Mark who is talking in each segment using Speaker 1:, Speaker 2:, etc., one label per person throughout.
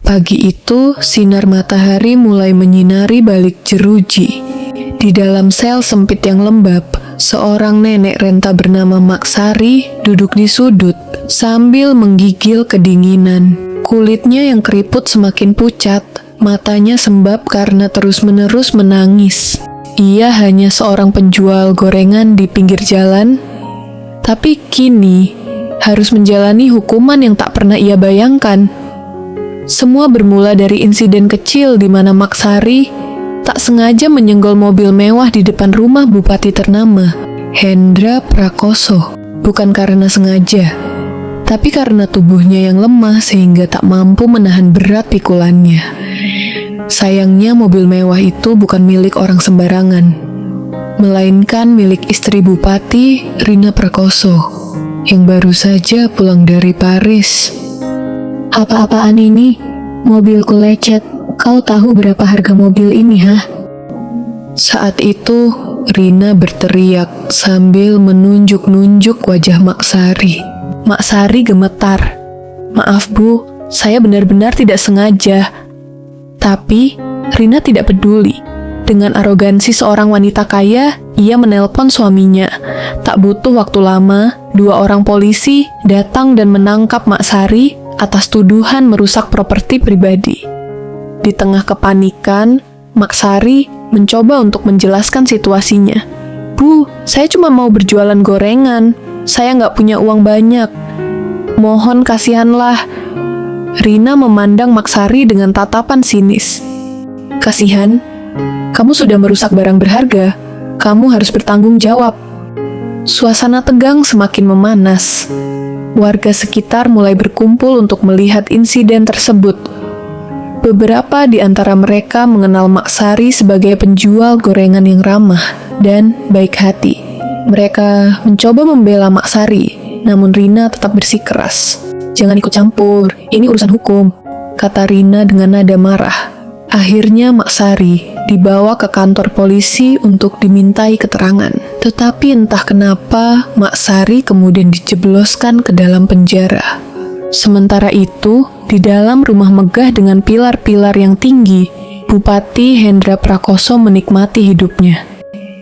Speaker 1: Pagi itu, sinar matahari mulai menyinari balik jeruji. Di dalam sel sempit yang lembab, seorang nenek renta bernama Maksari duduk di sudut sambil menggigil kedinginan. Kulitnya yang keriput semakin pucat, matanya sembab karena terus-menerus menangis. Ia hanya seorang penjual gorengan di pinggir jalan, tapi kini harus menjalani hukuman yang tak pernah ia bayangkan. Semua bermula dari insiden kecil di mana Maksari tak sengaja menyenggol mobil mewah di depan rumah bupati ternama, Hendra Prakoso. Bukan karena sengaja, tapi karena tubuhnya yang lemah sehingga tak mampu menahan berat pikulannya. Sayangnya mobil mewah itu bukan milik orang sembarangan, melainkan milik istri bupati, Rina Prakoso, yang baru saja pulang dari Paris.
Speaker 2: Apa-apaan ini? Mobilku lecet. Kau tahu berapa harga mobil ini, hah?
Speaker 1: Saat itu, Rina berteriak sambil menunjuk-nunjuk wajah Maksari. Maksari gemetar. "Maaf Bu, saya benar-benar tidak sengaja." Tapi, Rina tidak peduli. Dengan arogansi seorang wanita kaya, ia menelpon suaminya. Tak butuh waktu lama, 2 orang polisi datang dan menangkap Maksari atas tuduhan merusak properti pribadi. Di tengah kepanikan, Maksari mencoba untuk menjelaskan situasinya. "Bu, saya cuma mau berjualan gorengan. Saya nggak punya uang banyak. Mohon kasihanlah." Rina memandang Maksari dengan tatapan sinis. "Kasihan? Kamu sudah merusak barang berharga. Kamu harus bertanggung jawab." Suasana tegang semakin memanas. Warga sekitar mulai berkumpul untuk melihat insiden tersebut. Beberapa di antara mereka mengenal Maksari sebagai penjual gorengan yang ramah dan baik hati. Mereka mencoba membela Maksari, namun Rina tetap bersikeras. "Jangan ikut campur, ini urusan hukum," kata Rina dengan nada marah. Akhirnya Maksari dibawa ke kantor polisi untuk dimintai keterangan. Tetapi entah kenapa Maksari kemudian dijebloskan ke dalam penjara. Sementara itu, di dalam rumah megah dengan pilar-pilar yang tinggi, Bupati Hendra Prakoso menikmati hidupnya.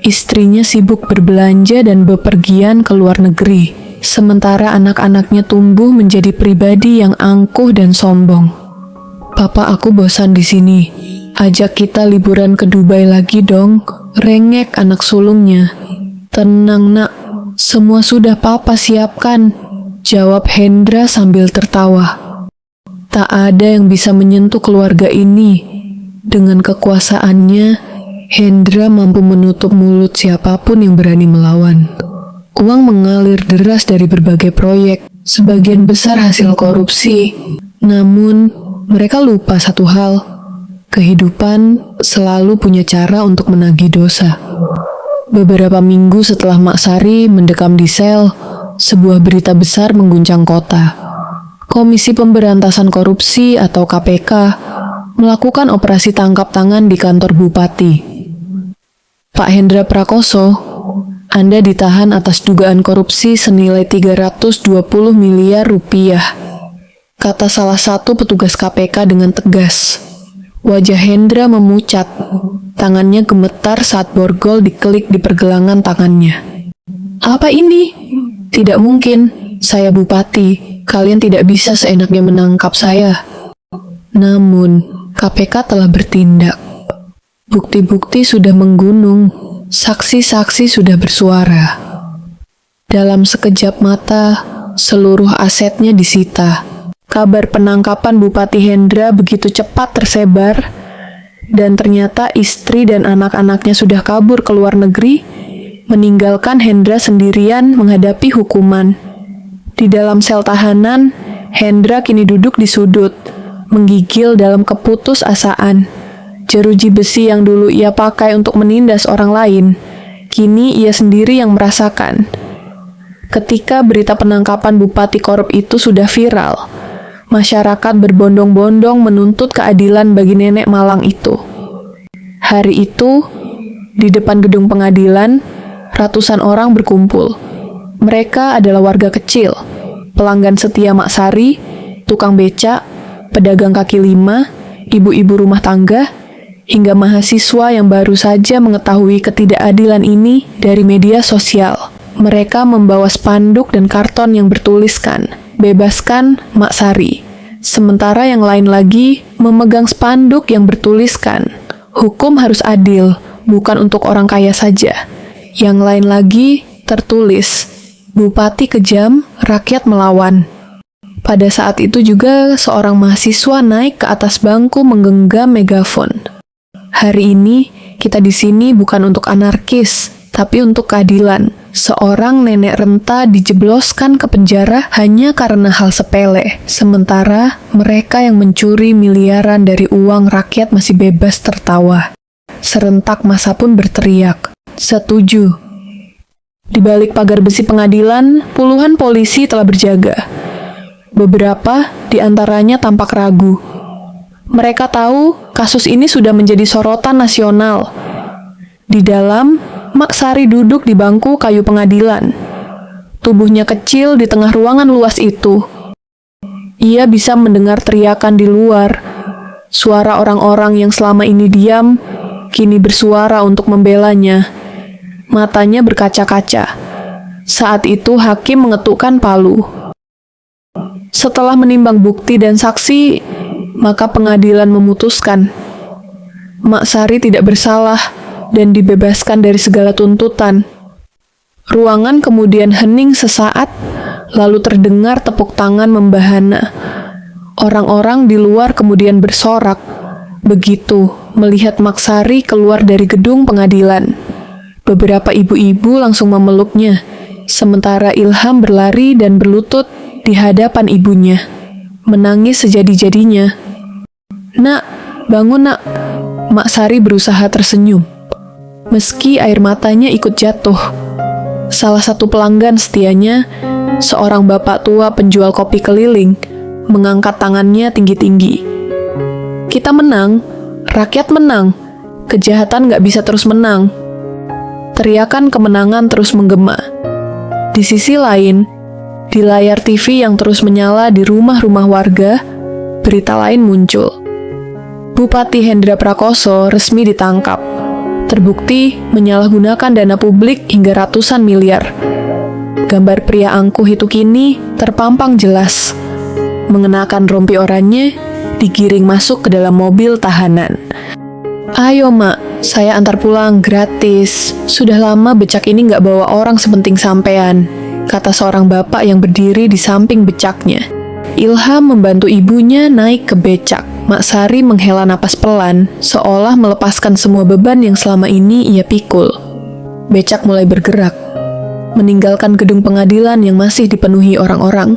Speaker 1: Istrinya sibuk berbelanja dan bepergian ke luar negeri, sementara anak-anaknya tumbuh menjadi pribadi yang angkuh dan sombong. "Papa, aku bosan di sini. Ajak kita liburan ke Dubai lagi dong," rengek anak sulungnya. "Tenang nak, semua sudah papa siapkan," jawab Hendra sambil tertawa. Tak ada yang bisa menyentuh keluarga ini. Dengan kekuasaannya, Hendra mampu menutup mulut siapapun yang berani melawan. Uang mengalir deras dari berbagai proyek, sebagian besar hasil korupsi. Namun, mereka lupa satu hal. Kehidupan selalu punya cara untuk menagih dosa. Beberapa minggu setelah Maksari mendekam di sel, sebuah berita besar mengguncang kota. Komisi Pemberantasan Korupsi atau KPK melakukan operasi tangkap tangan di kantor bupati. "Pak Hendra Prakoso, Anda ditahan atas dugaan korupsi senilai 320 miliar rupiah," kata salah satu petugas KPK dengan tegas. Wajah Hendra memucat, tangannya gemetar saat borgol diklik di pergelangan tangannya. "Apa ini? Tidak mungkin, saya bupati. Kalian tidak bisa seenaknya menangkap saya." Namun, KPK telah bertindak. Bukti-bukti sudah menggunung, saksi-saksi sudah bersuara. Dalam sekejap mata, seluruh asetnya disita. Kabar penangkapan Bupati Hendra begitu cepat tersebar, dan ternyata istri dan anak-anaknya sudah kabur ke luar negeri, meninggalkan Hendra sendirian menghadapi hukuman. Di dalam sel tahanan, Hendra kini duduk di sudut, menggigil dalam keputusasaan. Jeruji besi yang dulu ia pakai untuk menindas orang lain, kini ia sendiri yang merasakan. Ketika berita penangkapan bupati korup itu sudah viral, masyarakat berbondong-bondong menuntut keadilan bagi nenek malang itu. Hari itu, di depan gedung pengadilan, ratusan orang berkumpul. Mereka adalah warga kecil, pelanggan setia Maksari, tukang becak, pedagang kaki lima, ibu-ibu rumah tangga, hingga mahasiswa yang baru saja mengetahui ketidakadilan ini dari media sosial. Mereka membawa spanduk dan karton yang bertuliskan, "Bebaskan Mak Sari." Sementara yang lain lagi memegang spanduk yang bertuliskan, "Hukum harus adil, bukan untuk orang kaya saja." Yang lain lagi tertulis, "Bupati kejam, rakyat melawan." Pada saat itu juga seorang mahasiswa naik ke atas bangku menggenggam megafon. Hari ini kita di sini bukan untuk anarkis, tapi untuk keadilan. Seorang nenek renta dijebloskan ke penjara hanya karena hal sepele, sementara mereka yang mencuri miliaran dari uang rakyat masih bebas tertawa. Serentak massa pun berteriak, "Setuju." Di balik pagar besi pengadilan, puluhan polisi telah berjaga. Beberapa di antaranya tampak ragu. Mereka tahu kasus ini sudah menjadi sorotan nasional. Di dalam, Mak Sari duduk di bangku kayu pengadilan. Tubuhnya kecil di tengah ruangan luas itu. Ia bisa mendengar teriakan di luar. Suara orang-orang yang selama ini diam, kini bersuara untuk membelanya. Matanya berkaca-kaca. Saat itu hakim mengetukkan palu. Setelah menimbang bukti dan saksi, maka pengadilan memutuskan Mak Sari tidak bersalah dan dibebaskan dari segala tuntutan. Ruangan kemudian hening sesaat, lalu terdengar tepuk tangan membahana. Orang-orang di luar kemudian bersorak, begitu melihat Mak Sari keluar dari gedung pengadilan. Beberapa ibu-ibu langsung memeluknya, sementara Ilham berlari dan berlutut di hadapan ibunya, menangis sejadi-jadinya. "Nak, bangun nak." Mak Sari berusaha tersenyum, meski air matanya ikut jatuh. Salah satu pelanggan setianya, seorang bapak tua penjual kopi keliling, mengangkat tangannya tinggi-tinggi. "Kita menang, rakyat menang, kejahatan nggak bisa terus menang." Teriakan kemenangan terus menggema. Di sisi lain, di layar TV yang terus menyala di rumah-rumah warga, berita lain muncul. Bupati Hendra Prakoso resmi ditangkap. Terbukti menyalahgunakan dana publik hingga ratusan miliar. Gambar pria angkuh itu kini terpampang jelas. Mengenakan rompi oranye, digiring masuk ke dalam mobil tahanan. "Ayo mak, saya antar pulang gratis. Sudah lama becak ini nggak bawa orang sepenting sampean," kata seorang bapak yang berdiri di samping becaknya. Ilham membantu ibunya naik ke becak. Mak Sari menghela napas pelan, seolah melepaskan semua beban yang selama ini ia pikul. Becak mulai bergerak, meninggalkan gedung pengadilan yang masih dipenuhi orang-orang.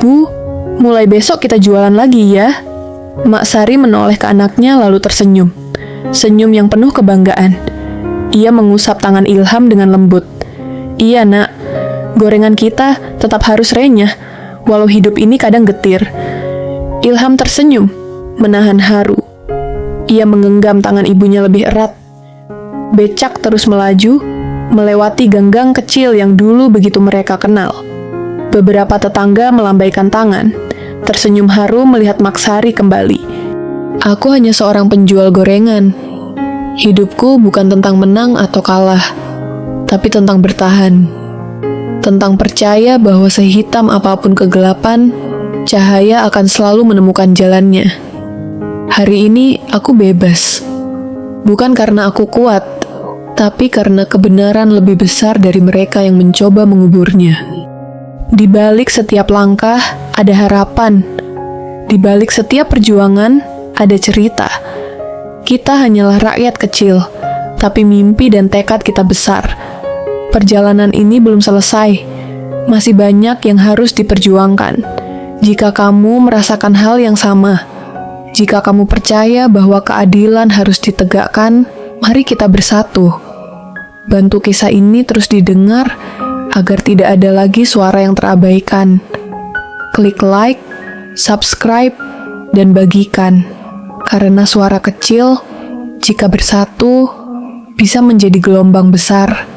Speaker 1: "Bu, mulai besok kita jualan lagi ya." Mak Sari menoleh ke anaknya lalu tersenyum. Senyum yang penuh kebanggaan. Ia mengusap tangan Ilham dengan lembut. "Iya nak, gorengan kita tetap harus renyah, walau hidup ini kadang getir." Ilham tersenyum, menahan haru. Ia menggenggam tangan ibunya lebih erat. Becak terus melaju, melewati gang-gang kecil yang dulu begitu mereka kenal. Beberapa tetangga melambaikan tangan, tersenyum haru melihat Mak Sari kembali. "Aku hanya seorang penjual gorengan. Hidupku bukan tentang menang atau kalah, tapi tentang bertahan. Tentang percaya bahwa sehitam apapun kegelapan, cahaya akan selalu menemukan jalannya. Hari ini aku bebas. Bukan karena aku kuat, tapi karena kebenaran lebih besar dari mereka yang mencoba menguburnya. Di balik setiap langkah ada harapan. Di balik setiap perjuangan ada cerita. Kita hanyalah rakyat kecil, tapi mimpi dan tekad kita besar. Perjalanan ini belum selesai. Masih banyak yang harus diperjuangkan. Jika kamu merasakan hal yang sama, jika kamu percaya bahwa keadilan harus ditegakkan, mari kita bersatu. Bantu kisah ini terus didengar agar tidak ada lagi suara yang terabaikan. Klik like, subscribe, dan bagikan. Karena suara kecil, jika bersatu, bisa menjadi gelombang besar.